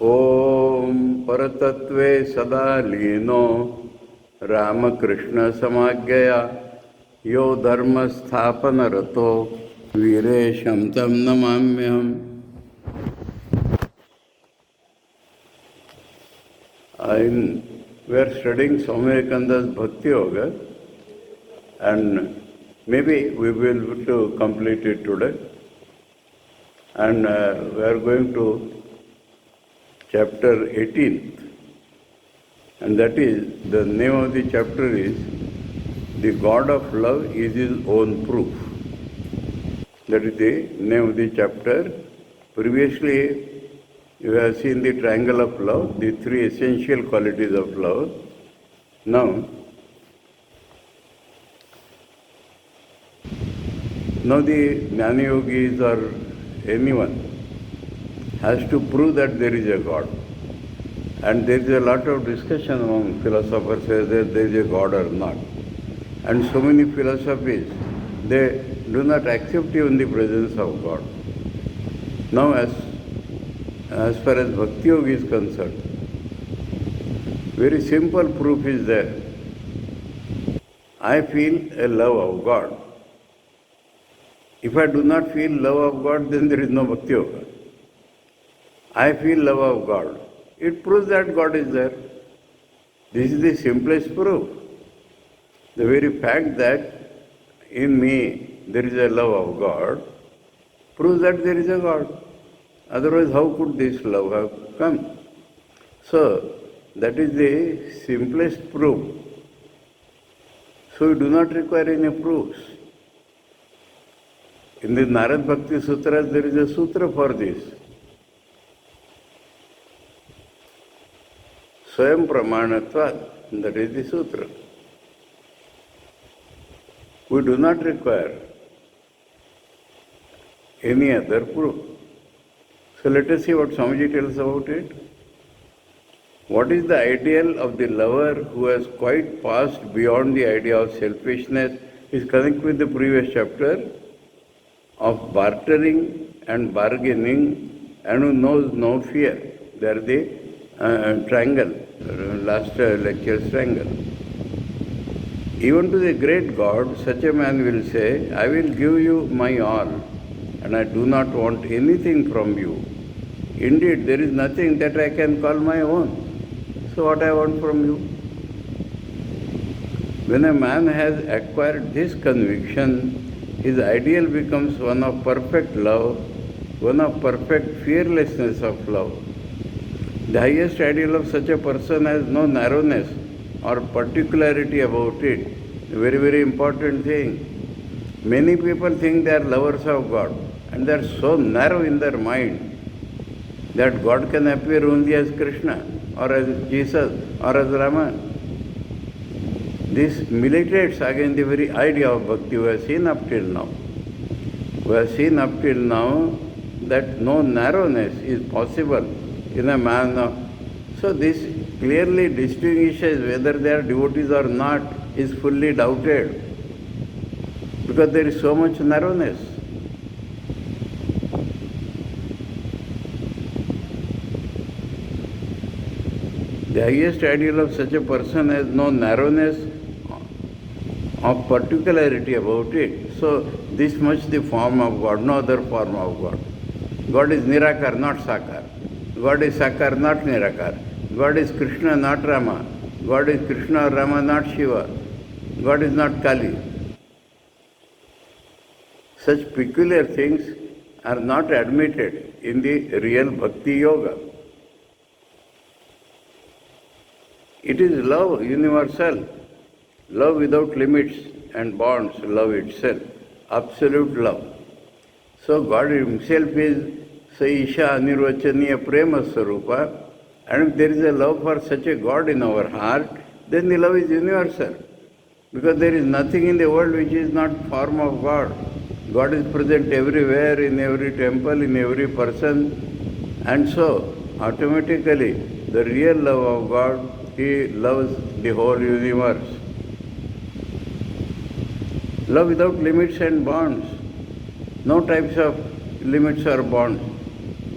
ओम परतत्वे सदा लीनो रामकृष्ण समाज्ञया यो धर्म स्थापन रतो वीरेशं तं नमाम्यहम्. We are studying Swami Vivekananda's Bhakti Yoga, and maybe we will be able to complete it today. And we are going to chapter 18, and that is, the name of the chapter is The God of Love is His Own Proof. That is the name of the chapter. Previously, you have seen the triangle of love, the three essential qualities of love. Now the Jnana Yogis or anyone has to prove that there is a God. And there is a lot of discussion among philosophers whether there is a God or not. And so many philosophies, they do not accept even the presence of God. Now as far as Bhakti Yoga is concerned, very simple proof is there. I feel a love of God. If I do not feel love of God, then there is no Bhakti Yoga. I feel love of God. It proves that God is there. This is the simplest proof. The very fact that in me there is a love of God proves that there is a God. Otherwise, how could this love have come? So, that is the simplest proof. So, we do not require any proofs. In the Narad Bhakti Sutras, there is a sutra for this. Swayam Pramanatvat, that is the sutra. We do not require any other proof. So let us see what Swamiji tells about it. What is the ideal of the lover who has quite passed beyond the idea of selfishness is connected with the previous chapter of bartering and bargaining and who knows no fear. They are the triangle, last lecture's triangle. Even to the great God, such a man will say, I will give you my all, and I do not want anything from you. Indeed, there is nothing that I can call my own. So what I want from you? When a man has acquired this conviction, his ideal becomes one of perfect love, one of perfect fearlessness of love. The highest ideal of such a person has no narrowness or particularity about it. A very, very important thing. Many people think they are lovers of God, and they are so narrow in their mind that God can appear only as Krishna or as Jesus or as Rama. This militates against the very idea of bhakti we have seen up till now. We have seen up till now that no narrowness is possible in a man. So this clearly distinguishes whether they are devotees or not is fully doubted, because there is so much narrowness. The highest ideal of such a person has no narrowness of particularity about it. So this much the form of God, no other form of God. God is Nirakar, not Sakar. God is Sakar, not Nirakar. God is Krishna, not Rama. God is Krishna or Rama, not Shiva. God is not Kali. Such peculiar things are not admitted in the real Bhakti Yoga. It is love universal, love without limits and bonds, love itself, absolute love. So God Himself is Saisha Anirvachaniya Prema Sarupa, and if there is a love for such a God in our heart, then the love is universal. Because there is nothing in the world which is not form of God. God is present everywhere, in every temple, in every person, and so automatically the real love of God, He loves the whole universe. Love without limits and bonds. No types of limits or bonds.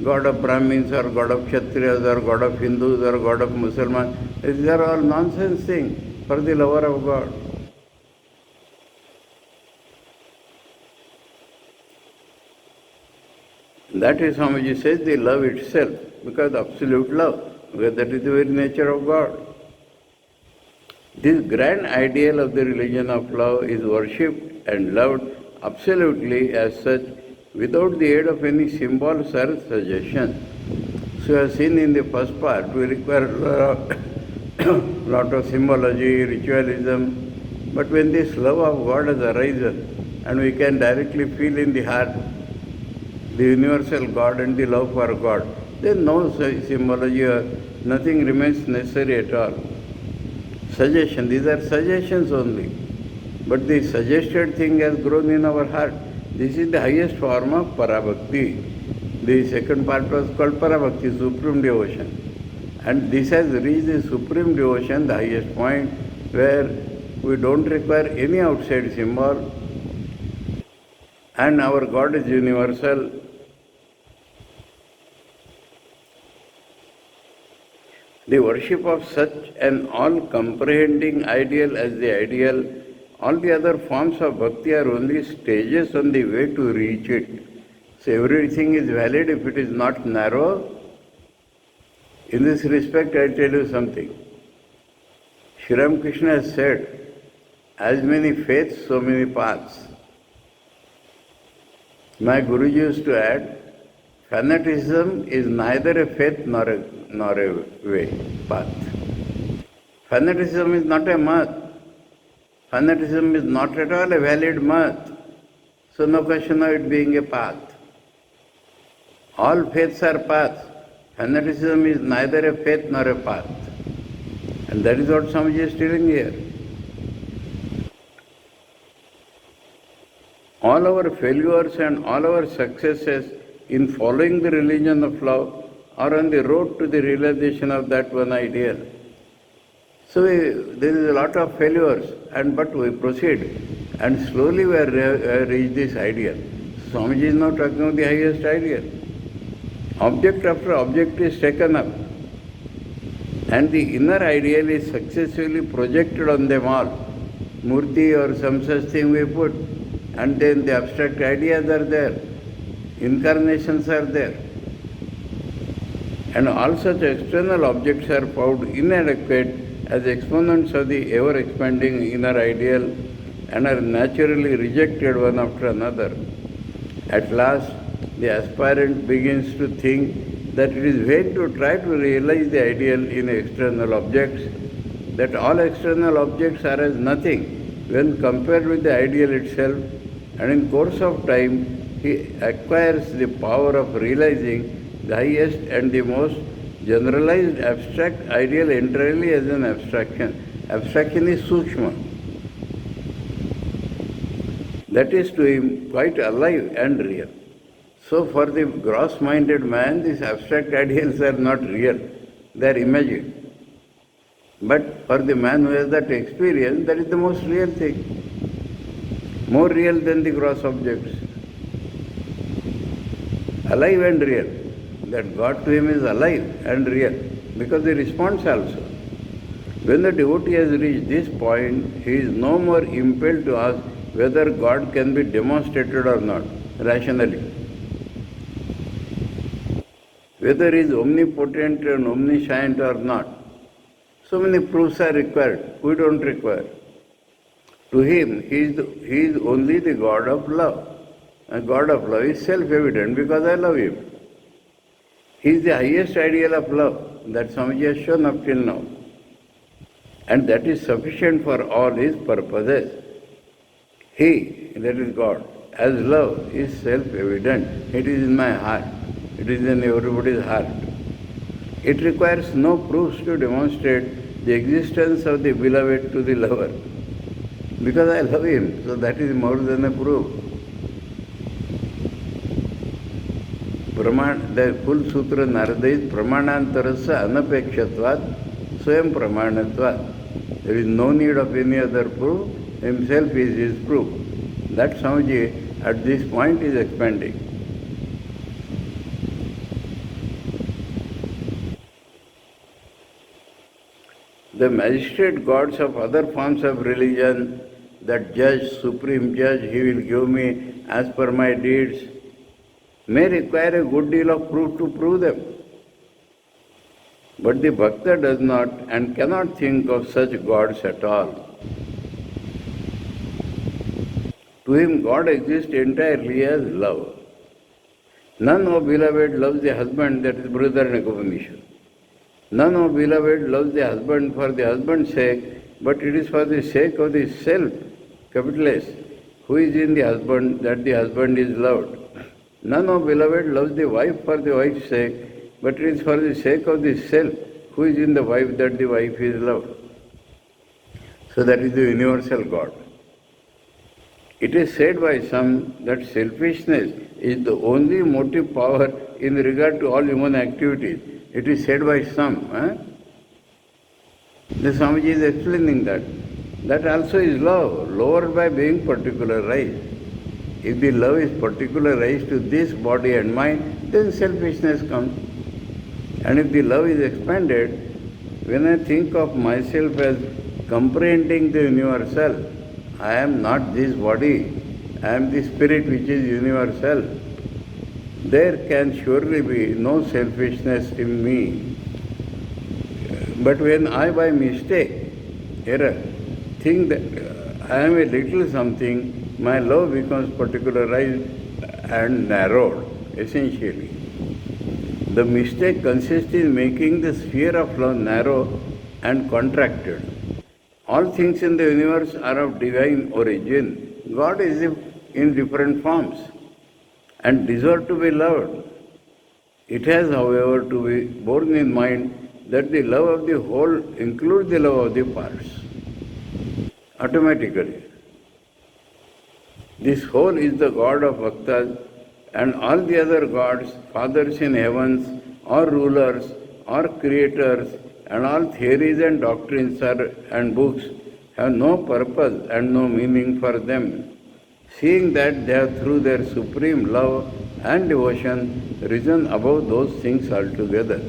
God of Brahmins or God of Kshatriyas or God of Hindus or God of Muslims. These are all nonsense things for the lover of God. That is how Swamiji says the love itself, because absolute love, because that is the very nature of God. This grand ideal of the religion of love is worshipped and loved absolutely as such, without the aid of any symbols or suggestion. So as seen in the first part, we require a lot of symbology, ritualism, but when this love of God has arisen and we can directly feel in the heart the universal God and the love for God, then no symbology or nothing remains necessary at all. Suggestion, these are suggestions only. But the suggested thing has grown in our heart. This is the highest form of parabhakti. The second part was called parabhakti, supreme devotion. And this has reached the supreme devotion, the highest point, where we don't require any outside symbol, and our God is universal. The worship of such an all-comprehending ideal as the ideal, all the other forms of bhakti are only stages on the way to reach it. So everything is valid if it is not narrow. In this respect, I tell you something. Sri Ramakrishna has said, as many faiths, so many paths. My Guruji used to add, fanaticism is neither a faith nor a way, path. Fanaticism is not a math. Fanaticism is not at all a valid math. So no question of it being a path. All faiths are paths. Fanaticism is neither a faith nor a path. And that is what Swamiji is telling here. All our failures and all our successes in following the religion of love are on the road to the realization of that one ideal. So there is a lot of failures, but we proceed, and slowly we reach this ideal. Swamiji is now talking of the highest ideal. Object after object is taken up, and the inner ideal is successfully projected on them all. Murti or some such thing we put, and then the abstract ideas are there. Incarnations are there. And all such external objects are found inadequate as exponents of the ever-expanding inner ideal and are naturally rejected one after another. At last, the aspirant begins to think that it is vain to try to realize the ideal in external objects, that all external objects are as nothing when compared with the ideal itself, and in course of time, he acquires the power of realizing the highest and the most generalized abstract ideal entirely as an abstraction. Abstraction is sukshma. That is to him quite alive and real. So for the gross-minded man, these abstract ideals are not real, they are imagined. But for the man who has that experience, that is the most real thing. More real than the gross objects. Alive and real. That God to him is alive and real, because he responds also. When the devotee has reached this point, he is no more impelled to ask whether God can be demonstrated or not, rationally. Whether he is omnipotent and omniscient or not. So many proofs are required, we don't require. To him, he is only the God of love. And God of love is self-evident because I love him. He is the highest ideal of love that Swamiji has shown up till now. And that is sufficient for all his purposes. He, that is God, as love is self-evident. It is in my heart. It is in everybody's heart. It requires no proofs to demonstrate the existence of the beloved to the lover. Because I love him, so that is more than a proof. The full sutra Narada is pramanantarasya anapekshvatvat swayam pramanatvat. There is no need of any other proof, himself is his proof. That Swamiji at this point is expanding. The magistrate gods of other forms of religion, that judge, supreme judge, he will give me as per my deeds, may require a good deal of proof to prove them. But the bhakta does not and cannot think of such gods at all. To him, God exists entirely as love. None, O beloved, loves the husband, that is Brihadaranyaka Upanishad. None, O beloved, loves the husband for the husband's sake, but it is for the sake of the self, capital S, who is in the husband, that the husband is loved. None, O beloved, loves the wife for the wife's sake, but it is for the sake of the self, who is in the wife, that the wife is loved. So that is the universal God. It is said by some that selfishness is the only motive power in regard to all human activities. It is said by some. The Swamiji is explaining that. That also is love, lowered by being particularized. If the love is particularized to this body and mind, then selfishness comes. And if the love is expanded, when I think of myself as comprehending the universal, I am not this body, I am the spirit which is universal. There can surely be no selfishness in me. But when I by mistake, error, think that I am a little something, my love becomes particularized and narrowed, essentially. The mistake consists in making the sphere of love narrow and contracted. All things in the universe are of divine origin. God is in different forms and deserves to be loved. It has, however, to be borne in mind that the love of the whole includes the love of the parts. Automatically. This whole is the God of Bhaktas, and all the other gods, fathers in heavens, or rulers, or creators, and all theories and doctrines and books have no purpose and no meaning for them, seeing that they have through their supreme love and devotion risen above those things altogether.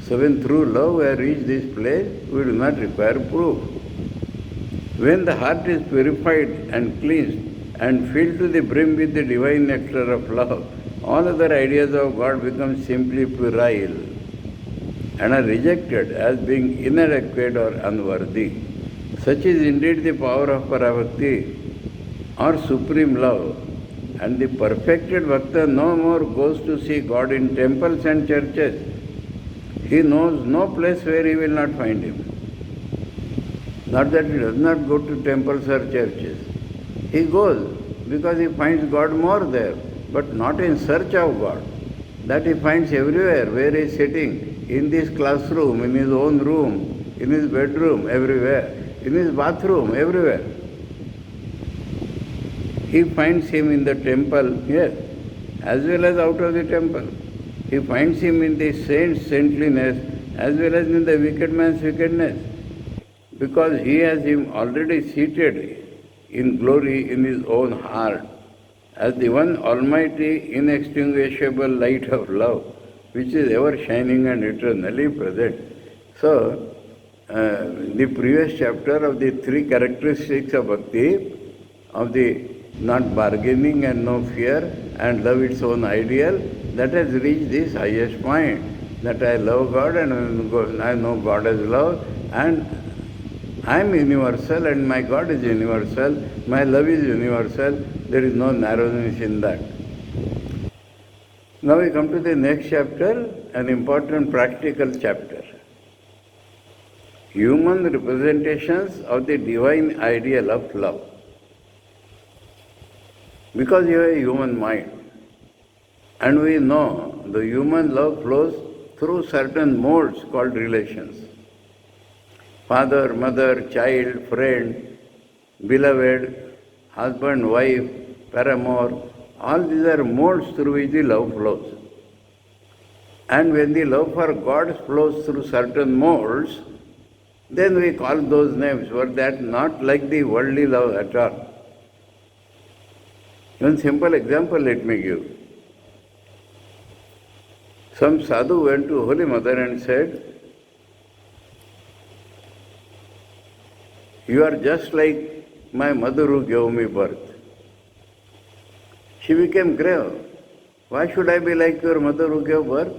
So when through love we have reached this place, we do not require proof. When the heart is purified and cleansed and filled to the brim with the divine nectar of love, all other ideas of God become simply puerile and are rejected as being inadequate or unworthy. Such is indeed the power of Parabhakti or supreme love, and the perfected Bhakta no more goes to see God in temples and churches. He knows no place where he will not find him. Not that he does not go to temples or churches. He goes because he finds God more there, but not in search of God. That he finds everywhere, where he is sitting, in this classroom, in his own room, in his bedroom, everywhere, in his bathroom, everywhere. He finds him in the temple, yes, as well as out of the temple. He finds him in the saint's saintliness as well as in the wicked man's wickedness, because he has him already seated in glory in his own heart as the one almighty, inextinguishable light of love, which is ever shining and eternally present. So, the previous chapter of the three characteristics of bhakti, of the not bargaining and no fear and love its own ideal, that has reached this highest point, that I love God and I know God as love, and I am universal and my God is universal, my love is universal, there is no narrowness in that. Now we come to the next chapter, an important practical chapter. Human representations of the divine ideal of love. Because you have a human mind, and we know the human love flows through certain modes called relations. Father, mother, child, friend, beloved, husband, wife, paramour, all these are modes through which the love flows. And when the love for God flows through certain modes, then we call those names, but that not like the worldly love at all. One simple example let me give. Some sadhu went to Holy Mother and said, You are just like my mother who gave me birth. She became grave. Why should I be like your mother who gave birth?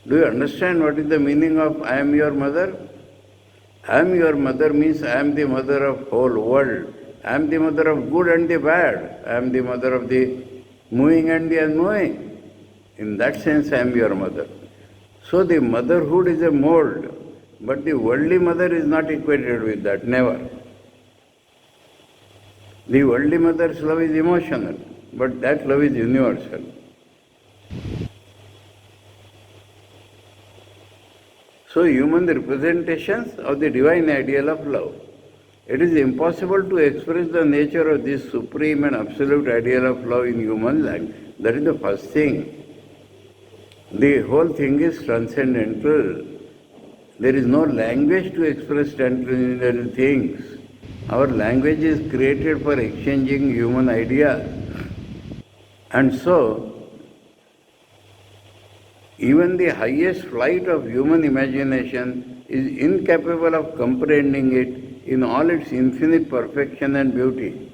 Do you understand what is the meaning of I am your mother? I am your mother means I am the mother of whole world. I am the mother of good and the bad. I am the mother of the moving and the unmoving. In that sense, I am your mother. So the motherhood is a mold, but the worldly mother is not equated with that, never. The worldly mother's love is emotional, but that love is universal. So human representations of the divine ideal of love. It is impossible to express the nature of this supreme and absolute ideal of love in human language. That is the first thing. The whole thing is transcendental. There is no language to express transcendental things. Our language is created for exchanging human ideas. And so, even the highest flight of human imagination is incapable of comprehending it in all its infinite perfection and beauty.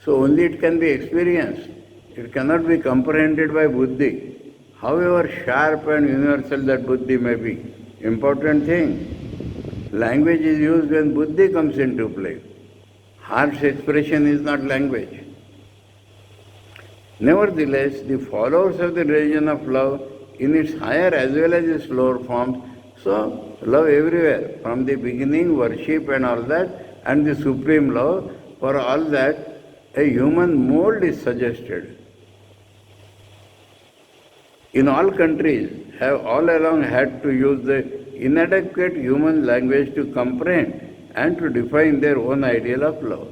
So only it can be experienced. It cannot be comprehended by buddhi, however sharp and universal that buddhi may be. Important thing, language is used when buddhi comes into play. Heart's expression is not language. Nevertheless, the followers of the religion of love in its higher as well as its lower forms, so love everywhere, from the beginning, worship and all that, and the supreme love, for all that, a human mold is suggested. In all countries, have all along had to use the inadequate human language to comprehend and to define their own ideal of love.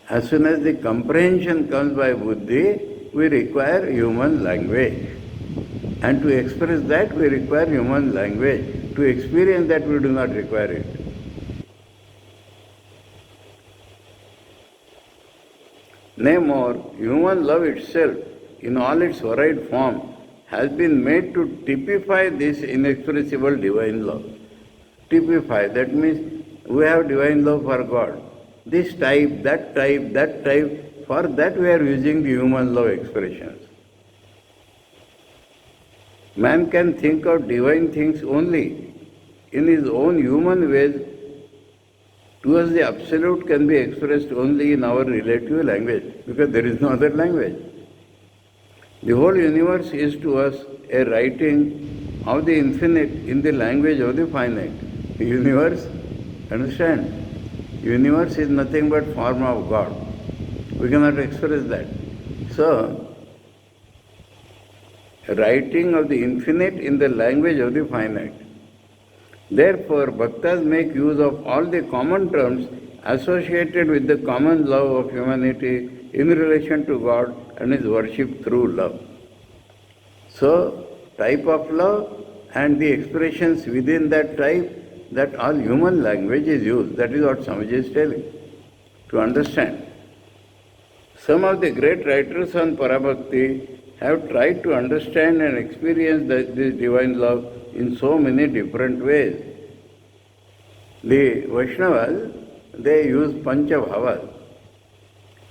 As soon as the comprehension comes by buddhi, we require human language. And to express that, we require human language. To experience that, we do not require it. Nay more, human love itself, in all its varied form, has been made to typify this inexpressible divine love. Typify, that means we have divine love for God. This type, that type, that type, for that we are using the human love expressions. Man can think of divine things only in his own human ways, towards the absolute can be expressed only in our relative language, because there is no other language. The whole universe is to us a writing of the infinite in the language of the finite. The universe, understand? Universe is nothing but form of God. We cannot express that. So, writing of the infinite in the language of the finite. Therefore, bhaktas make use of all the common terms associated with the common love of humanity in relation to God and is worshipped through love. So, type of love and the expressions within that type, that all human language is used. That is what Swamiji is telling. To understand. Some of the great writers on Parabhakti have tried to understand and experience this divine love in so many different ways. The Vaishnavas, they use Panchabhavas.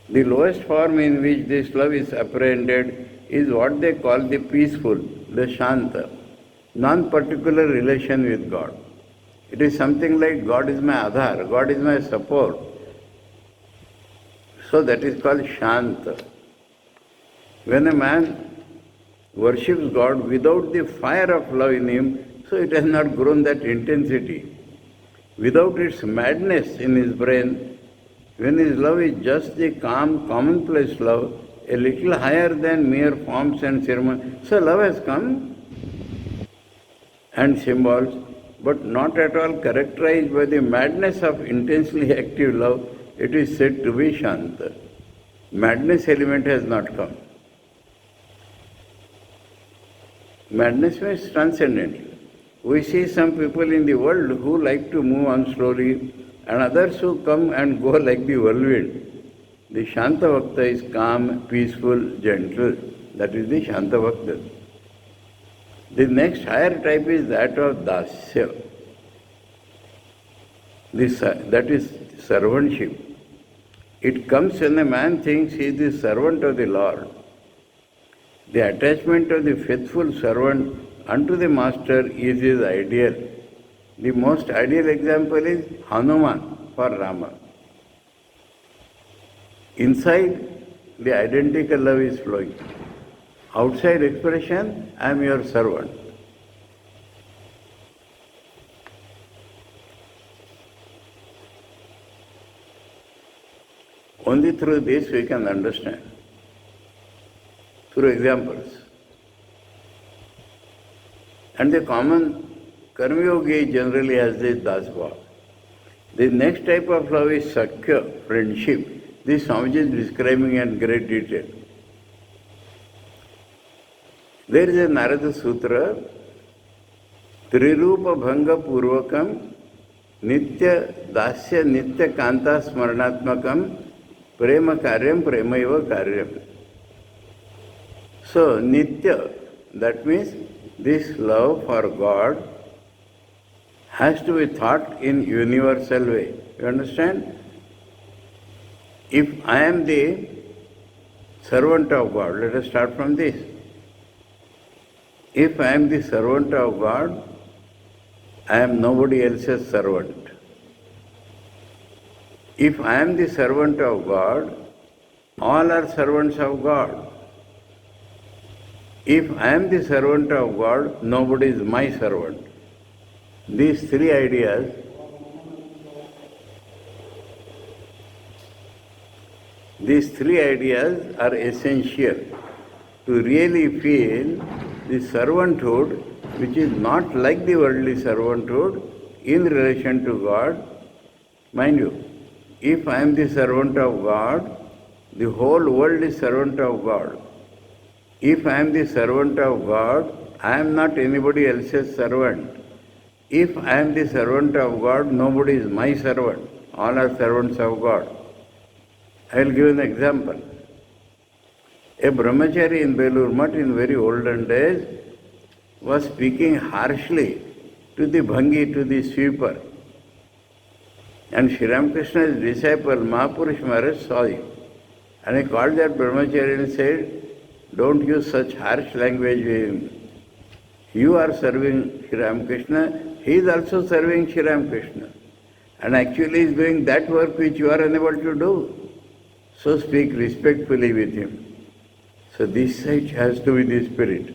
The lowest form in which this love is apprehended is what they call the peaceful, the Shanta, non-particular relation with God. It is something like God is my Adhar, God is my support. So that is called Shanta. When a man worships God without the fire of love in him, so it has not grown that intensity. Without its madness in his brain, when his love is just the calm, commonplace love, a little higher than mere forms and ceremonies. So love has come and symbols, but not at all characterized by the madness of intensely active love. It is said to be Shanta. Madness element has not come. Madness means transcendental. We see some people in the world who like to move on slowly and others who come and go like the whirlwind. The Shanta Bhakta is calm, peaceful, gentle. That is the Shanta Bhakta. The next higher type is that of Dasya. That is servantship. It comes when a man thinks he is the servant of the Lord. The attachment of the faithful servant unto the master is his ideal. The most ideal example is Hanuman for Rama. Inside, the identical love is flowing. Outside expression, I am your servant. Only through this we can understand. Through examples. And the common Karma Yogi generally has this dasbhav. The next type of love is Sakhya, friendship. This Swamiji is describing in great detail. There is a Narada Sutra, Trirupa Bhanga Purvakam, Nitya Dasya Nitya Kanta Smaranatmakam, Prema Karyam Premaiva Karyam. So, Nitya, that means this love for God has to be thought in universal way. You understand? If I am the servant of God, let us start from this. If I am the servant of God, I am nobody else's servant. If I am the servant of God, all are servants of God. If I am the servant of God, nobody is my servant. These three ideas are essential to really feel the servanthood, which is not like the worldly servanthood, in relation to God. Mind you, if I am the servant of God, the whole world is servant of God. If I am the servant of God, I am not anybody else's servant. If I am the servant of God, nobody is my servant. All are servants of God. I will give an example. A brahmachari in Belur Math in very olden days was speaking harshly to the bhangi, to the sweeper. And Sri Ramakrishna's disciple Mahapurush Maharaj saw it. And he called that brahmachari and said, don't use such harsh language with him. You are serving Sri Ramakrishna, he is also serving Sri Ramakrishna. And actually he is doing that work which you are unable to do. So speak respectfully with him. So this side has to be the spirit.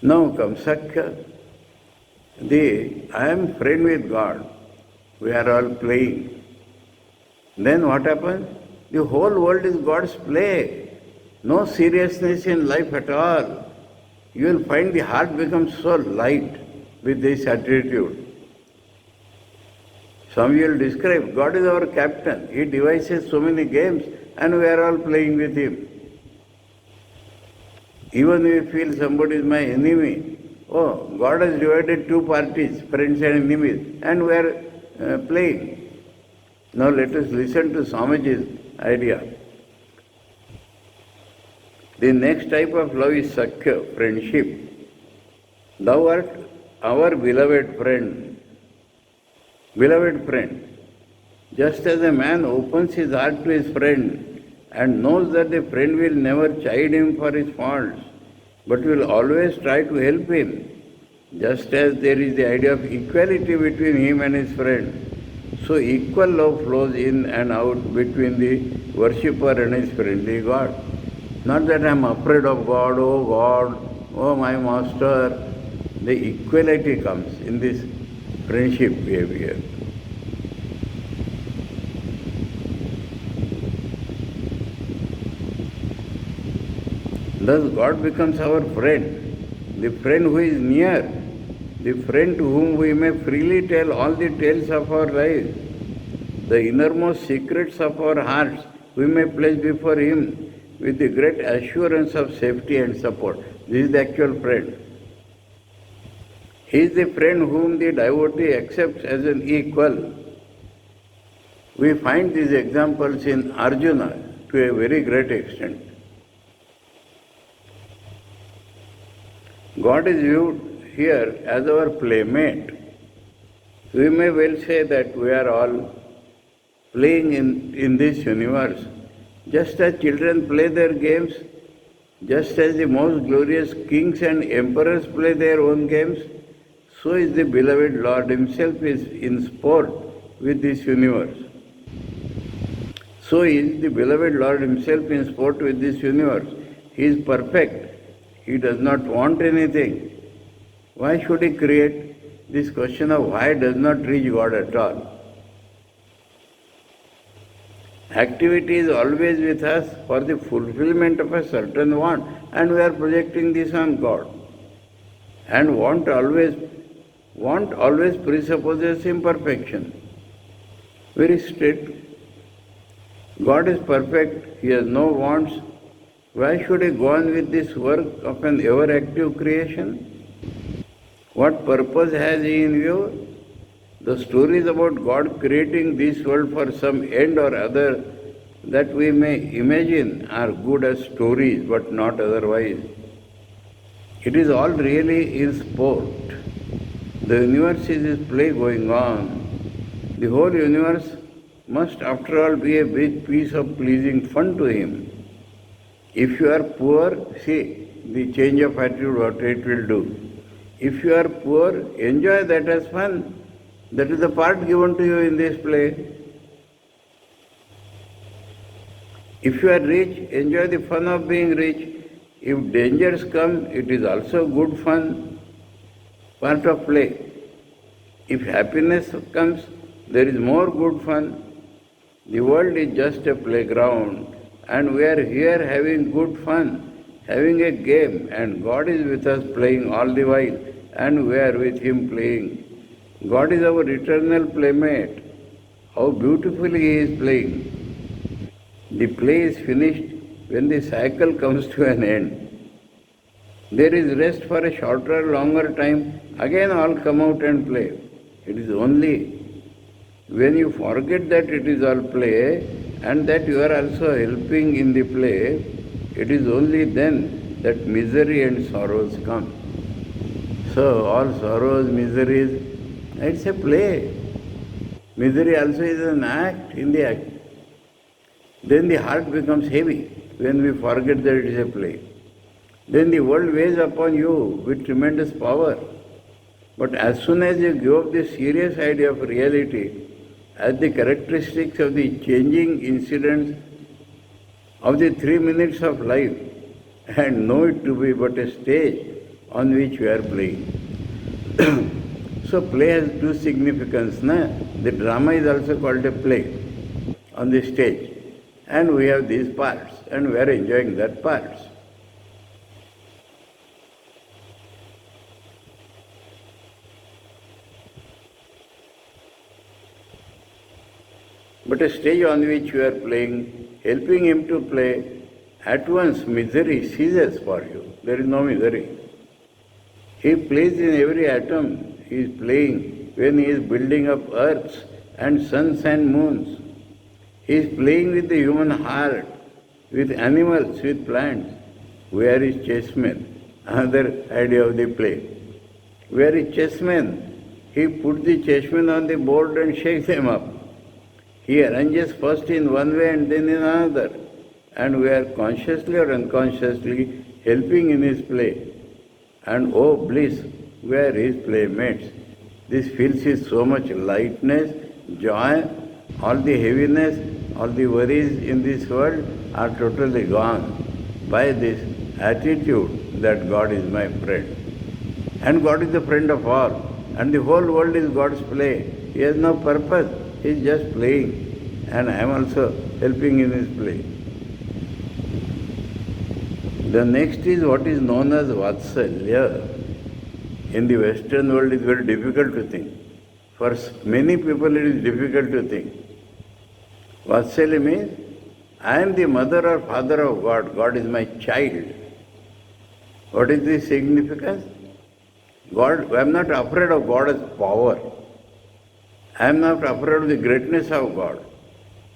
Now comes Sakhya. I am friend with God. We are all playing. Then what happens? The whole world is God's play. No seriousness in life at all. You will find the heart becomes so light with this attitude. Some will describe, God is our captain. He devises so many games and we are all playing with him. Even if we feel somebody is my enemy, God has divided two parties, friends and enemies, and we are playing. Now let us listen to Swamiji's idea. The next type of love is Sakhya, friendship. Thou art our beloved friend. Beloved friend. Just as a man opens his heart to his friend and knows that the friend will never chide him for his faults, but will always try to help him, just as there is the idea of equality between him and his friend, so equal love flows in and out between the worshipper and his friendly God. Not that I am afraid of God, oh my master. The equality comes in this friendship behavior. Thus God becomes our friend, the friend who is near, the friend to whom we may freely tell all the tales of our lives, the innermost secrets of our hearts we may place before him with the great assurance of safety and support. This is the actual friend. He is the friend whom the devotee accepts as an equal. We find these examples in Arjuna to a very great extent. God is viewed here as our playmate. We may well say that we are all playing in this universe. Just as children play their games, just as the most glorious kings and emperors play their own games, so is the beloved Lord Himself is in sport with this universe. So is the beloved Lord Himself in sport with this universe. He is perfect. He does not want anything. Why should He create? This question of why does not reach God at all. Activity is always with us for the fulfillment of a certain want, and we are projecting this on God. And want always presupposes imperfection. Very strict. God is perfect, He has no wants. Why should He go on with this work of an ever-active creation? What purpose has He in view? The stories about God creating this world for some end or other that we may imagine are good as stories, but not otherwise. It is all really in sport. The universe is His play going on. The whole universe must after all be a big piece of pleasing fun to Him. If you are poor, see the change of attitude what it will do. If you are poor, enjoy that as fun. That is the part given to you in this play. If you are rich, enjoy the fun of being rich. If dangers come, it is also good fun, part of play. If happiness comes, there is more good fun. The world is just a playground, and we are here having good fun, having a game, and God is with us playing all the while, and we are with Him playing. God is our eternal playmate. How beautifully He is playing. The play is finished when the cycle comes to an end. There is rest for a shorter, longer time. Again all come out and play. It is only when you forget that it is all play and that you are also helping in the play, it is only then that misery and sorrows come. So all sorrows, miseries, it's a play. Misery also is an act in the act. Then the heart becomes heavy when we forget that it is a play. Then the world weighs upon you with tremendous power. But as soon as you give up the serious idea of reality as the characteristics of the changing incidents of the 3 minutes of life and know it to be but a stage on which we are playing. So play has two significance. The drama is also called a play on the stage. And we have these parts and we are enjoying that parts. But a stage on which you are playing, helping him to play, at once misery ceases for you. There is no misery. He plays in every atom. He is playing when he is building up earths and suns and moons. He is playing with the human heart, with animals, with plants. Where is chessmen? Another idea of the play. Where is chessmen? He puts the chessmen on the board and shakes them up. He arranges first in one way and then in another. And we are consciously or unconsciously helping in his play. And oh bliss, we are his playmates. This fills his so much lightness, joy, all the heaviness, all the worries in this world are totally gone by this attitude that God is my friend. And God is the friend of all. And the whole world is God's play. He has no purpose. He is just playing. And I am also helping in his play. The next is what is known as Vatsalya. In the Western world it is very difficult to think. For many people it is difficult to think. Vatsalya means, I am the mother or father of God. God is my child. What is the significance? God, I am not afraid of God as power. I am not afraid of the greatness of God.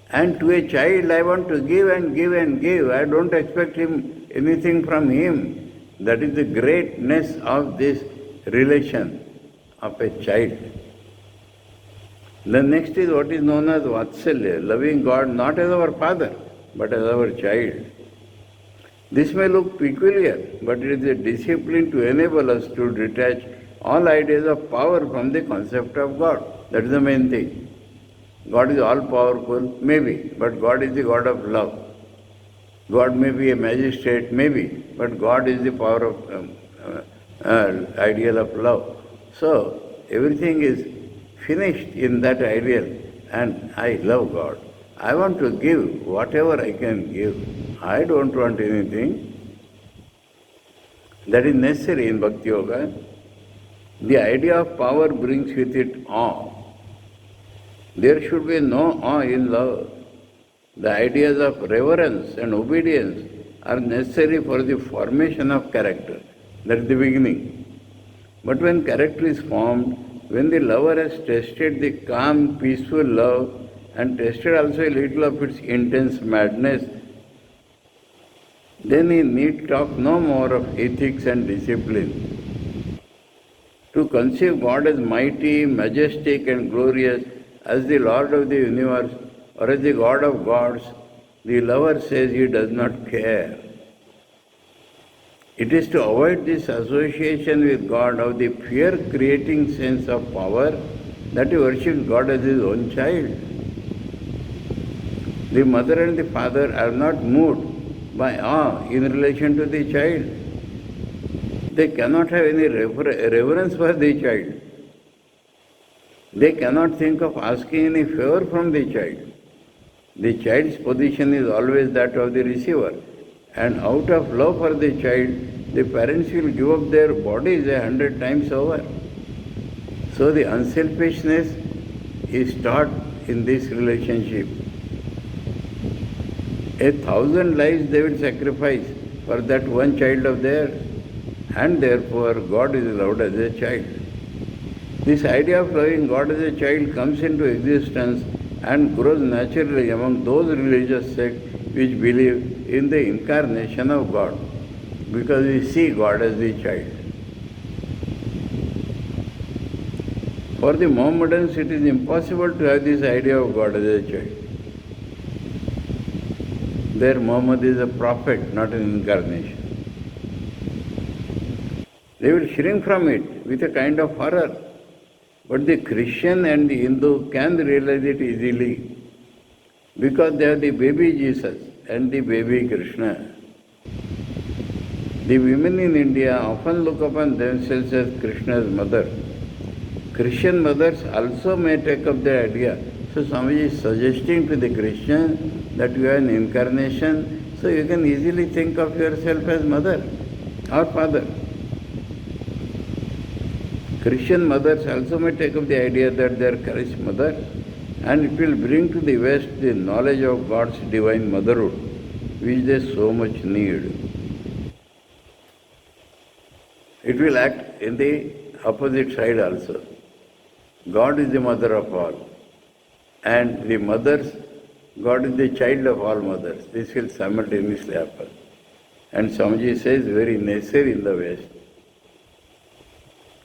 And to a child I want to give and give and give. I don't expect anything from him. That is the greatness of this relation of a child. The next is what is known as Vatsalya, loving God not as our father, but as our child. This may look peculiar, but it is a discipline to enable us to detach all ideas of power from the concept of God. That is the main thing. God is all powerful, maybe, but God is the God of love. God may be a magistrate, maybe, but God is the power of ideal of love. So everything is finished in that ideal, and I love God. I want to give whatever I can give. I don't want anything. That is necessary in Bhakti Yoga. The idea of power brings with it awe. There should be no awe in love. The ideas of reverence and obedience are necessary for the formation of character. That is the beginning. But when character is formed, when the lover has tasted the calm, peaceful love and tasted also a little of its intense madness, then he need talk no more of ethics and discipline. To conceive God as mighty, majestic and glorious, as the Lord of the universe or as the God of gods, the lover says he does not care. It is to avoid this association with God of the fear-creating sense of power that he worships God as his own child. The mother and the father are not moved by awe in relation to the child. They cannot have any reverence for the child. They cannot think of asking any favor from the child. The child's position is always that of the receiver, and out of love for the child, the parents will give up their bodies 100 times over. So the unselfishness is taught in this relationship. 1,000 lives they will sacrifice for that one child of theirs, and therefore God is loved as a child. This idea of loving God as a child comes into existence and grows naturally among those religious sects which believe in the incarnation of God, because we see God as the child. For the Mohammedans, it is impossible to have this idea of God as a child. Their Muhammad is a prophet, not an incarnation. They will shrink from it with a kind of horror. But the Christian and the Hindu can realize it easily because they have the baby Jesus and the baby Krishna. The women in India often look upon themselves as Krishna's mother. Christian mothers also may take up the idea. So Swamiji is suggesting to the Christian that you are an incarnation, so you can easily think of yourself as mother or father. Christian mothers also may take up the idea that they are Christ's mother, and it will bring to the West the knowledge of God's divine motherhood, which they so much need. It will act in the opposite side also. God is the mother of all, and the mothers, God is the child of all mothers. This will simultaneously happen. And Swamiji says very necessary in the West.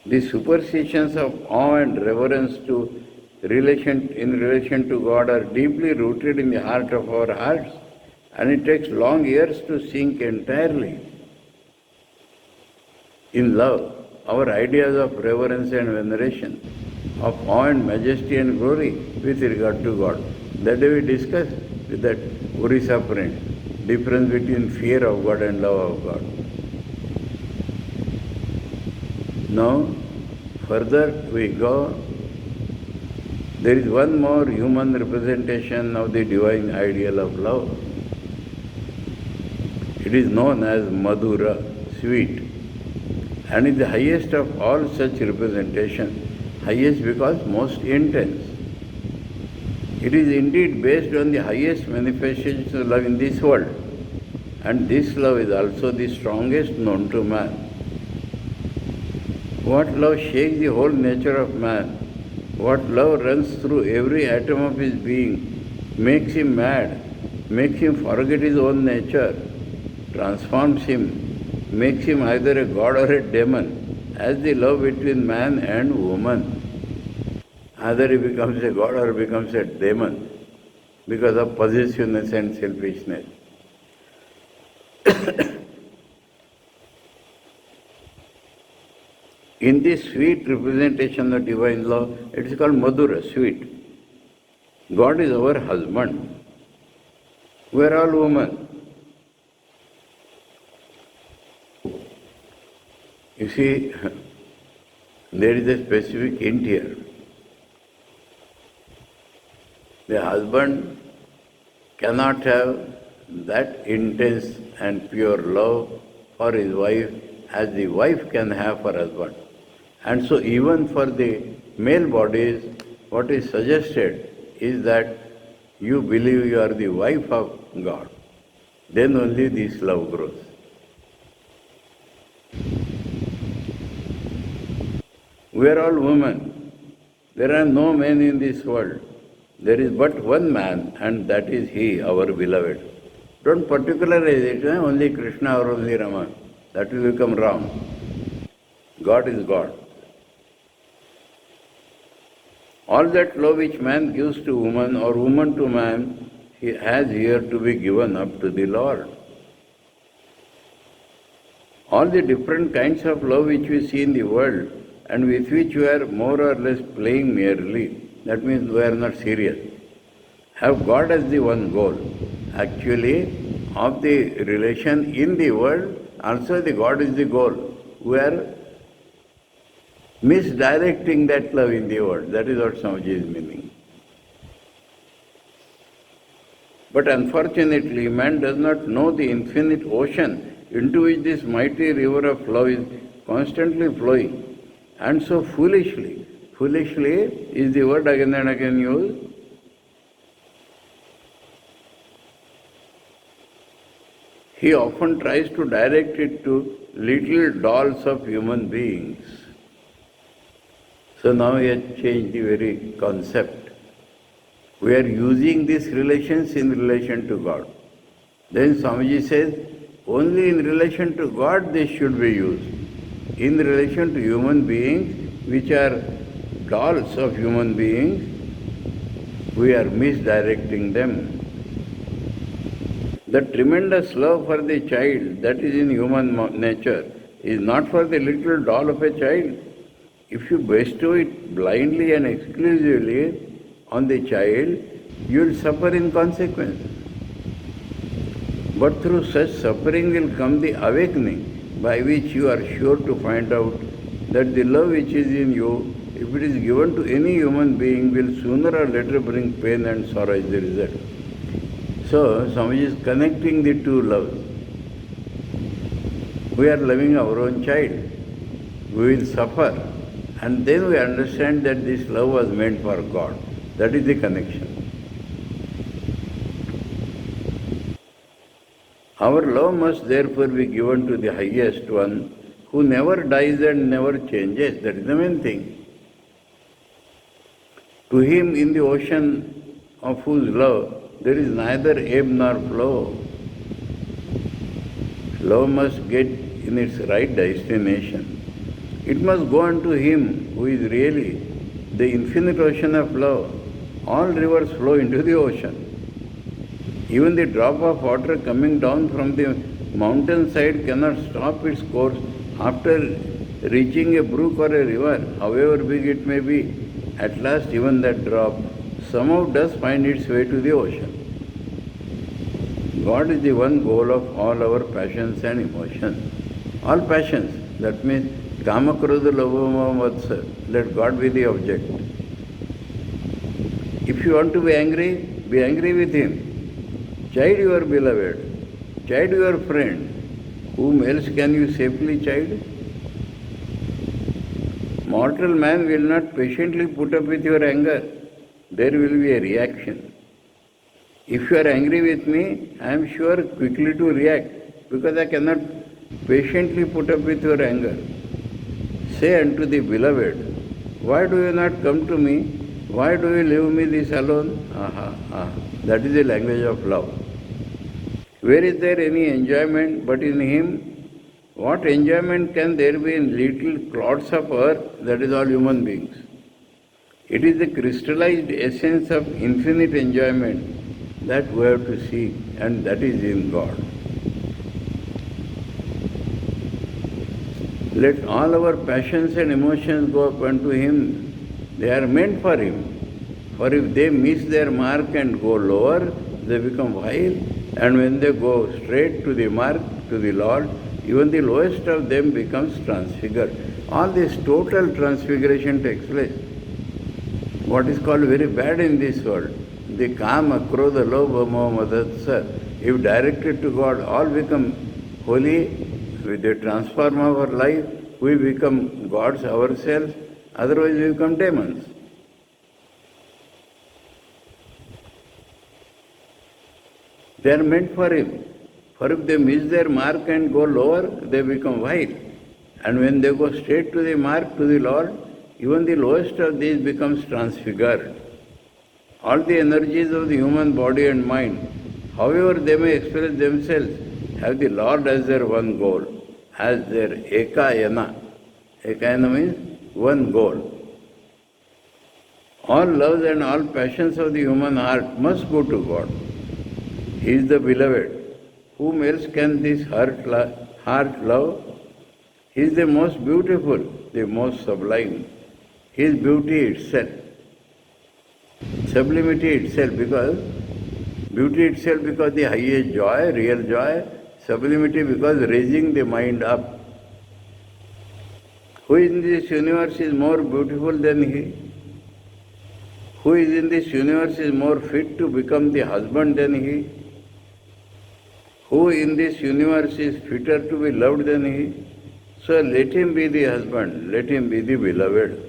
The superstitions of awe and reverence in relation to God are deeply rooted in the heart of our hearts, and it takes long years to sink entirely. In love, our ideas of reverence and veneration, of awe and majesty and glory with regard to God. That day we discussed with that Orissa friend, difference between fear of God and love of God. Now, further we go. There is one more human representation of the divine ideal of love. It is known as Madhura, sweet, and is the highest of all such representations, highest because most intense. It is indeed based on the highest manifestations of love in this world, and this love is also the strongest known to man. What love shakes the whole nature of man, what love runs through every atom of his being, makes him mad, makes him forget his own nature, transforms him, makes him either a god or a demon, as the love between man and woman. either he becomes a god or becomes a demon because of possessiveness and selfishness. In this sweet representation of divine law, it is called Madhura, sweet. God is our husband. We are all women. You see, there is a specific hint here. The husband cannot have that intense and pure love for his wife as the wife can have for husband. And so even for the male bodies, what is suggested is that you believe you are the wife of God. Then only this love grows. We are all women. There are no men in this world. There is but one man, and that is he, our beloved. Don't particularize it, only Krishna or only Rama. That will become wrong. God is God. All that love which man gives to woman or woman to man, he has here to be given up to the Lord. All the different kinds of love which we see in the world and with which we are more or less playing merely, that means we are not serious, have God as the one goal. Actually, of the relation in the world, also the God is the goal. We are misdirecting that love in the world. That is what Swamiji is meaning. But unfortunately, man does not know the infinite ocean into which this mighty river of love is constantly flowing. And so foolishly is the word again and again used, he often tries to direct it to little dolls of human beings. So now he has changed the very concept. We are using these relations in relation to God. Then Swamiji says, only in relation to God this should be used. In relation to human beings, which are dolls of human beings, we are misdirecting them. The tremendous love for the child that is in human nature is not for the little doll of a child. If you bestow it blindly and exclusively on the child, you will suffer in consequence. But through such suffering will come the awakening, by which you are sure to find out that the love which is in you, if it is given to any human being, will sooner or later bring pain and sorrow as the result. So, Swamiji is connecting the two loves. We are loving our own child. We will suffer. And then we understand that this love was meant for God. That is the connection. Our love must therefore be given to the highest one, who never dies and never changes. That is the main thing. To him, in the ocean of whose love, there is neither ebb nor flow. Love must get in its right destination. It must go on to him who is really the infinite ocean of love. All rivers flow into the ocean. Even the drop of water coming down from the mountain side cannot stop its course after reaching a brook or a river, however big it may be. At last, even that drop somehow does find its way to the ocean. God is the one goal of all our passions and emotions. All passions, that means Kama, Krodha, Lobha, Vatsa, let God be the object. If you want to be angry with Him. Chide your beloved, chide your friend. Whom else can you safely chide? Mortal man will not patiently put up with your anger. There will be a reaction. If you are angry with me, I am sure quickly to react, because I cannot patiently put up with your anger. Say unto the beloved, why do you not come to me? Why do you leave me this alone? That is the language of love. Where is there any enjoyment but in him? What enjoyment can there be in little clods of earth? That is all human beings. It is the crystallized essence of infinite enjoyment that we have to seek, and that is in God. Let all our passions and emotions go up unto Him. They are meant for Him. For if they miss their mark and go lower, they become vile. And when they go straight to the mark, to the Lord, even the lowest of them becomes transfigured. All this total transfiguration takes place. What is called very bad in this world, the kama, krodha, lobha, moha, madatsa, if directed to God, all become holy. With the transform our life, we become gods ourselves, otherwise we become demons. They are meant for Him. For if they miss their mark and go lower, they become vile. And when they go straight to the mark, to the Lord, even the lowest of these becomes transfigured. All the energies of the human body and mind, however they may express themselves, have the Lord as their one goal, as their ekayana. Ekayana means one goal. All loves and all passions of the human heart must go to God. He is the beloved. Whom else can this heart love? He is the most beautiful, the most sublime. He is beauty itself. Sublimity itself, because beauty itself because the highest joy, real joy. Sublimity because raising the mind up. Who in this universe is more beautiful than He? Who is in this universe is more fit to become the husband than He? Who in this universe is fitter to be loved than He? So let Him be the husband, let Him be the beloved.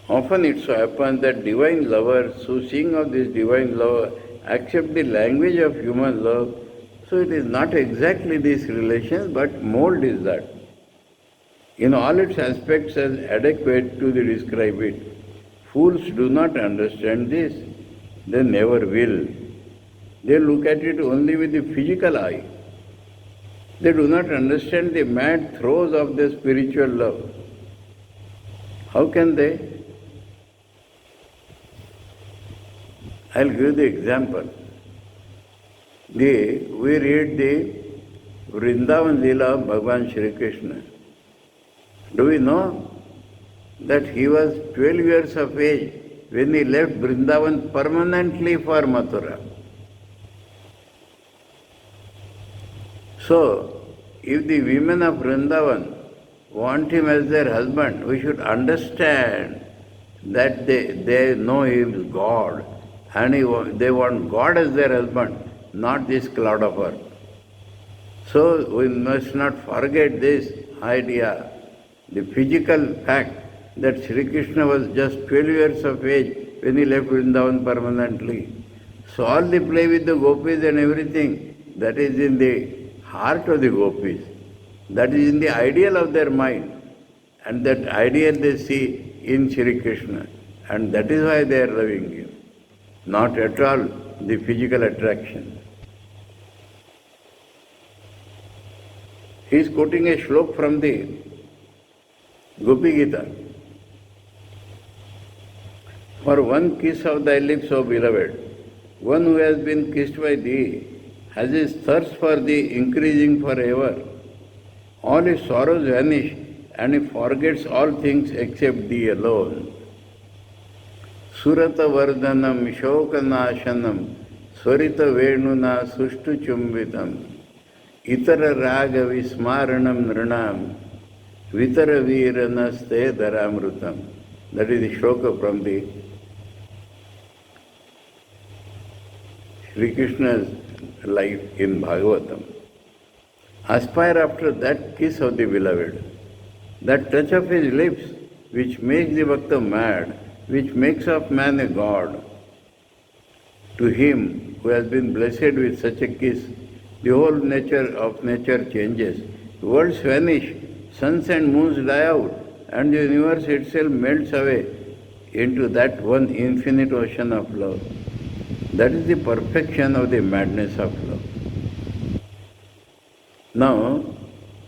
Often it so happens that divine lovers who sing of this divine love accept the language of human love. So it is not exactly these relations, but mold is that. In all its aspects as adequate to describe it. Fools do not understand this. They never will. They look at it only with the physical eye. They do not understand the mad throes of the spiritual love. How can they? I'll give the example. We read the Vrindavan Leela of Bhagavan Shri Krishna. Do we know that he was 12 years of age when he left Vrindavan permanently for Mathura? So, if the women of Vrindavan want him as their husband, we should understand that they know he is God. And they want God as their husband, not this cloud of earth. So we must not forget this idea, the physical fact that Sri Krishna was just 12 years of age when he left Vrindavan permanently. So all the play with the gopis and everything, that is in the heart of the gopis. That is in the ideal of their mind. And that ideal they see in Sri Krishna. And that is why they are loving him. Not at all the physical attraction. He is quoting a shlok from the Gopi Gita. For one kiss of thy lips, O beloved, one who has been kissed by thee has his thirst for thee increasing forever. All his sorrows vanish and he forgets all things except thee alone. Surata Vardhanam Shokanashanam Swarita Venuna Sushtu Chumbitam Itara Raga Vismaranam Nranam Vitara Viranaste Dharamrutam. That is the shloka from the Sri Krishna's life in Bhagavatam. Aspire after that kiss of the beloved, that touch of his lips which makes the Bhakta mad, which makes of man a god. To him who has been blessed with such a kiss, the whole nature of nature changes. Worlds vanish, suns and moons die out, and the universe itself melts away into that one infinite ocean of love. That is the perfection of the madness of love. Now,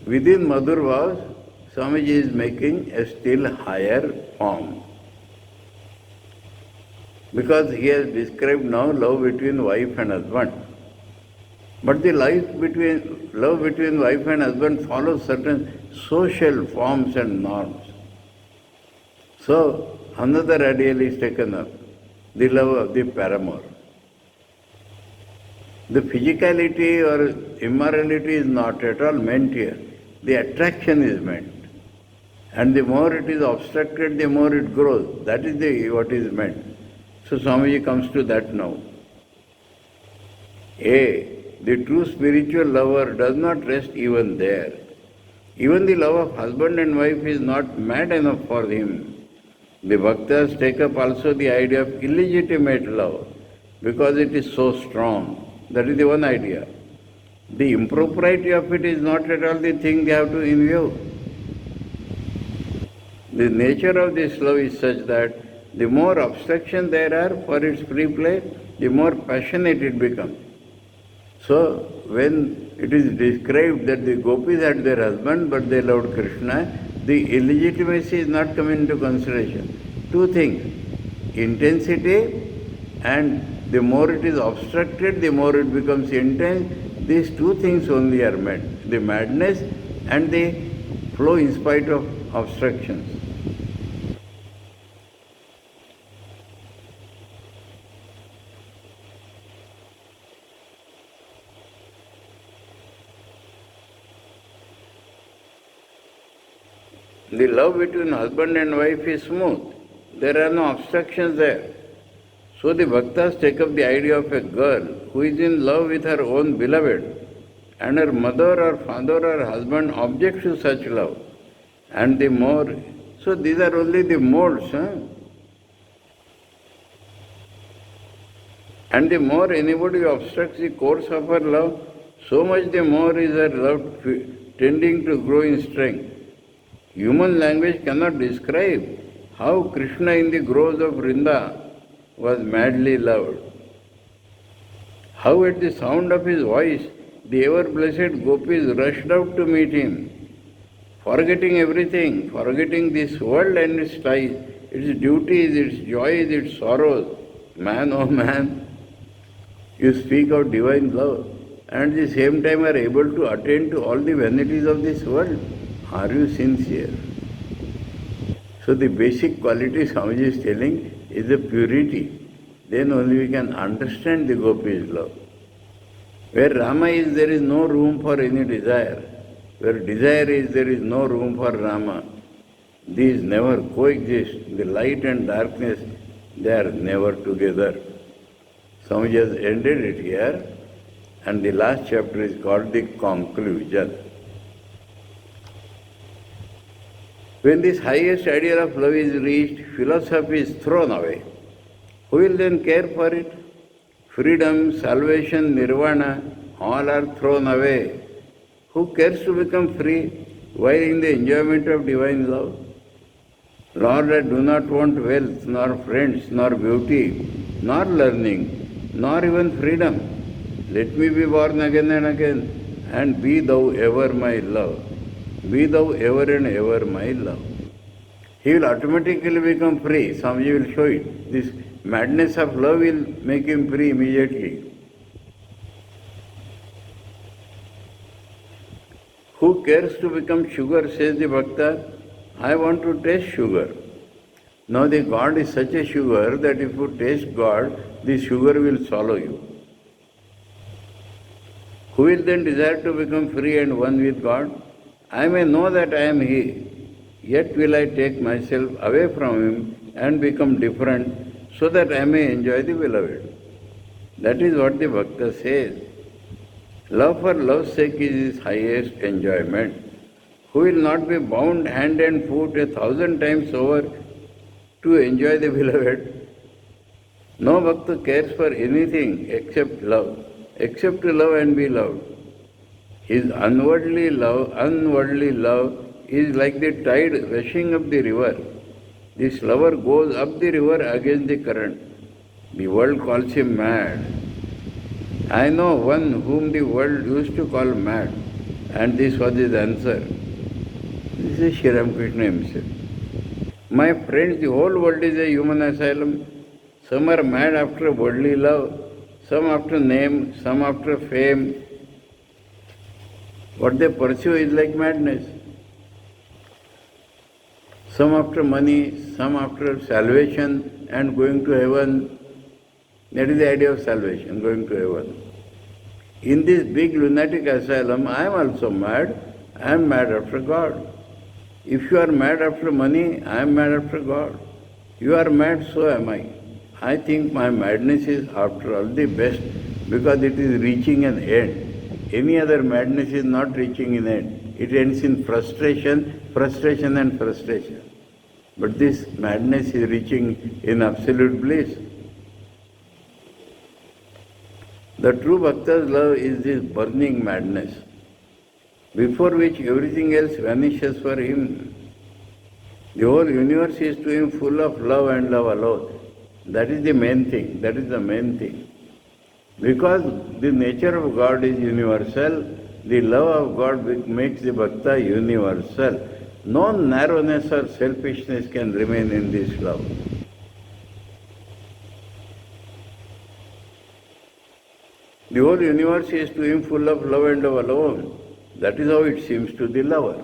Within Madhur Vav, Swamiji is making a still higher form. Because he has described now love between wife and husband. But the love between wife and husband follows certain social forms and norms. So, another ideal is taken up, the love of the paramour. The physicality or immorality is not at all meant here. The attraction is meant. And the more it is obstructed, the more it grows. That is what is meant. So Swamiji comes to that now. The true spiritual lover does not rest even there. Even the love of husband and wife is not mad enough for him. The bhaktas take up also the idea of illegitimate love because it is so strong. That is the one idea. The impropriety of it is not at all the thing they have to in view. The nature of this love is such that the more obstruction there are for its free play, the more passionate it becomes. So, when it is described that the gopis had their husband but they loved Krishna, the illegitimacy is not come into consideration. Two things, intensity and the more it is obstructed, the more it becomes intense. These two things only are met, the madness and the flow in spite of obstructions. The love between husband and wife is smooth. There are no obstructions there. So the bhaktas take up the idea of a girl who is in love with her own beloved and her mother or father or husband objects to such love. And the more, so these are only the molds. And the more anybody obstructs the course of her love, so much the more is her love tending to grow in strength. Human language cannot describe how Krishna in the groves of Vrinda was madly loved. How at the sound of his voice, the ever-blessed gopis rushed out to meet him, forgetting everything, forgetting this world and its ties, its duties, its joys, its sorrows. Man, oh man, you speak of divine love and at the same time are able to attain to all the vanities of this world. Are you sincere? So the basic quality Swamiji is telling is the purity. Then only we can understand the gopis' love. Where Rama is, there is no room for any desire. Where desire is, there is no room for Rama. These never coexist. The light and darkness, they are never together. Swamiji has ended it here, and the last chapter is called the conclusion. When this highest ideal of love is reached, philosophy is thrown away. Who will then care for it? Freedom, salvation, nirvana, all are thrown away. Who cares to become free while in the enjoyment of divine love? Lord, I do not want wealth, nor friends, nor beauty, nor learning, nor even freedom. Let me be born again, and be thou ever my love. Be thou ever and ever my love. He will automatically become free. Swamiji will show it. This madness of love will make him free immediately. Who cares to become sugar, says the bhakta? I want to taste sugar. Now the God is such a sugar that if you taste God, the sugar will swallow you. Who will then desire to become free and one with God? I may know that I am He, yet will I take myself away from Him and become different so that I may enjoy the beloved. That is what the Bhakta says. Love for love's sake is his highest enjoyment. Who will not be bound hand and foot 1,000 times over to enjoy the beloved? No Bhakta cares for anything except love and be loved. His unworldly love is like the tide rushing up the river. This lover goes up the river against the current. The world calls him mad. I know one whom the world used to call mad, And this was his answer. This is Sri Ramakrishna himself. My friends, the whole world is a human asylum. Some are mad after worldly love, some after name, some after fame. What they pursue is like madness. Some after money, some after salvation and going to heaven. That is the idea of salvation, going to heaven. In this big lunatic asylum, I am also mad. I am mad after God. If you are mad after money, I am mad after God. You are mad, so am I. I think my madness is, after all, the best because it is reaching an end. Any other madness is not reaching an end. It ends in frustration, frustration and frustration. But this madness is reaching in absolute bliss. The true Bhakta's love is this burning madness, before which everything else vanishes for him. The whole universe is to him full of love and love alone. That is the main thing. That is the main thing. Because the nature of God is universal, the love of God makes the Bhakta universal. No narrowness or selfishness can remain in this love. The whole universe is to him full of love and love alone. That is how it seems to the lover.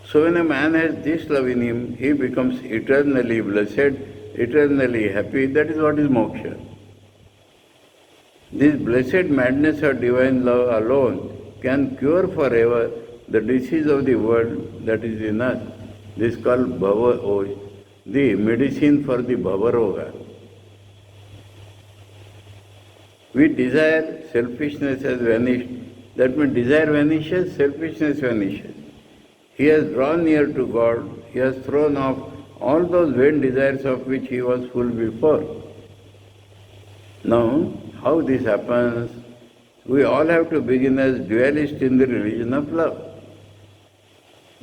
So when a man has this love in him, he becomes eternally blessed, eternally happy. That is what is moksha. This blessed madness of divine love alone can cure forever the disease of the world that is in us. This is called bhava, the medicine for the bhavaroga. We desire, selfishness has vanished. That means desire vanishes, selfishness vanishes. He has drawn near to God, he has thrown off all those vain desires of which he was full before. Now, how this happens? We all have to begin as dualists in the religion of love.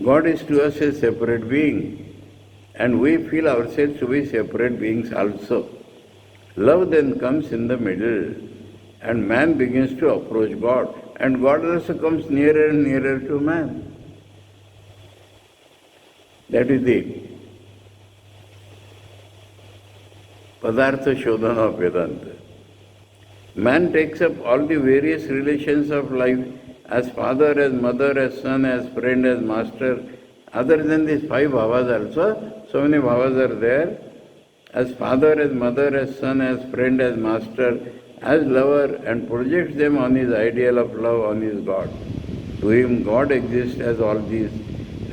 God is to us a separate being, and we feel ourselves to be separate beings also. Love then comes in the middle, and man begins to approach God, and God also comes nearer and nearer to man. That is the Padartha Shodhana of Vedanta. Man takes up all the various relations of life as father, as mother, as son, as friend, as master. Other than these five bhavas also, so many bhavas are there. As father, as mother, as son, as friend, as master, as lover, and projects them on his ideal of love, on his God. To him, God exists as all these.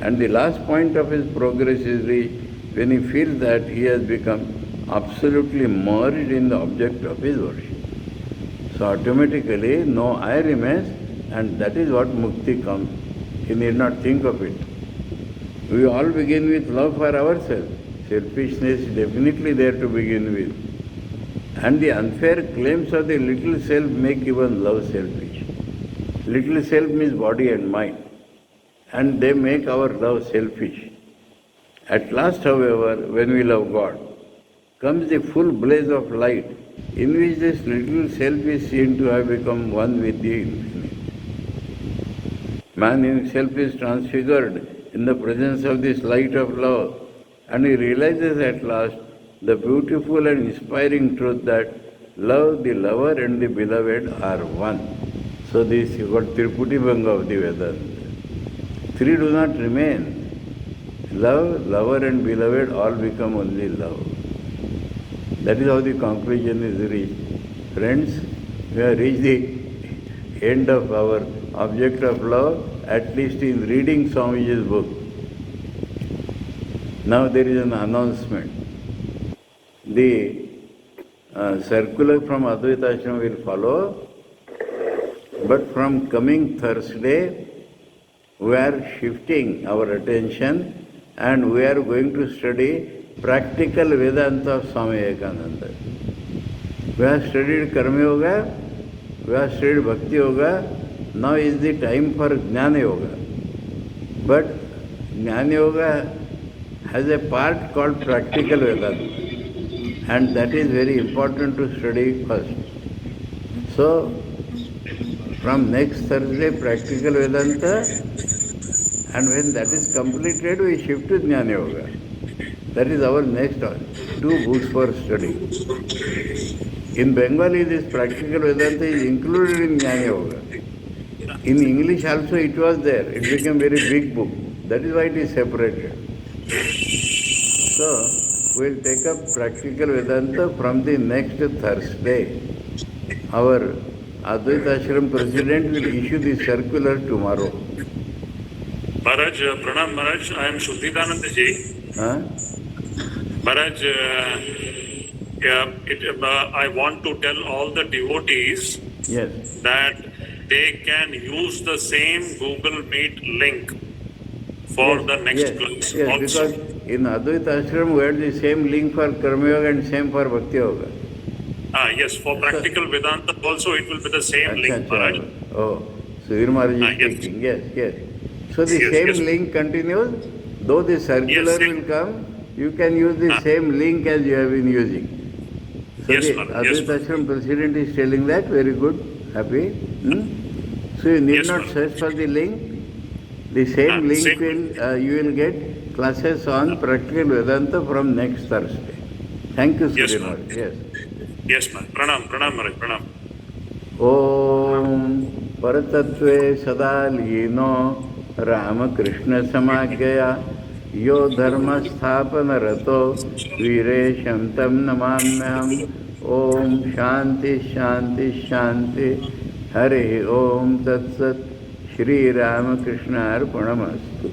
And the last point of his progress is reached when he feels that he has become absolutely merged in the object of his worship. So automatically no I remains, and that is what mukti comes. He need not think of it. We all begin with love for ourselves. Selfishness is definitely there to begin with. And the unfair claims of the little self make even love selfish. Little self means body and mind. And they make our love selfish. At last, however, when we love God, comes the full blaze of light in which this little self is seen to have become one with the infinite. Man himself is transfigured in the presence of this light of love, and he realizes at last the beautiful and inspiring truth that love, the lover and the beloved are one. So this is called Triputi Bhanga of the Vedanta. Three do not remain. Love, lover and beloved all become only love. That is how the conclusion is reached. Friends, we have reached the end of our object of love, at least in reading Swamiji's book. Now there is an announcement. The circular from Advaita Ashram will follow, but from coming Thursday, we are shifting our attention and we are going to study practical Vedanta of Swami Vivekananda. We have studied Karma Yoga, we have studied Bhakti Yoga, now is the time for Jnana Yoga. But Jnana Yoga has a part called practical Vedanta, and that is very important to study first. So, from next Thursday, practical Vedanta, and when that is completed, we shift to Jnana Yoga. That is our next 2 books for study. In Bengali, this practical Vedanta is included in Jnana Yoga. In English also it was there. It became very big book. That is why it is separated. So, we will take up practical Vedanta from the next Thursday. Our Advaita Ashram president will issue the circular tomorrow. Maharaj, Pranam Maharaj, I am Shuddhidananda ji. Huh? Maharaj, I want to tell all the devotees Yes. that they can use the same Google Meet link for the next class Yes, also. because in Advaita Ashram we had the same link for Karma Yoga and same for Bhakti Yoga. Yes, for practical Vedanta also it will be the same link, Maharaj. Oh, Sudhir Maharaj is Yes. speaking. Yes. So the Yes, same yes. link continues. Though the circular Yes, will come, you can use the same link as you have been using. So Yes, the Maharaj. Yes, Advaita Ashram president is telling that. Very good. Happy. So you need Yes, not Maharaj. search for the link. The same link same. you will get classes on practical Vedanta from next Thursday. Thank you, Yes, Sudhir Maharaj. Maharaj. Yes. Yes, Maharaj. Pranam Maharaj, Pranam. ॐ परतत्वे सदा लीनो रामकृष्णसमाज्ञया यो धर्मस्थापनरतो वीरेशं तं नमाम्यहम् ॐ शान्ति शान्ति शान्ति हरिः ॐ तत्सत् श्रीरामकृष्णार्पणमस्तु।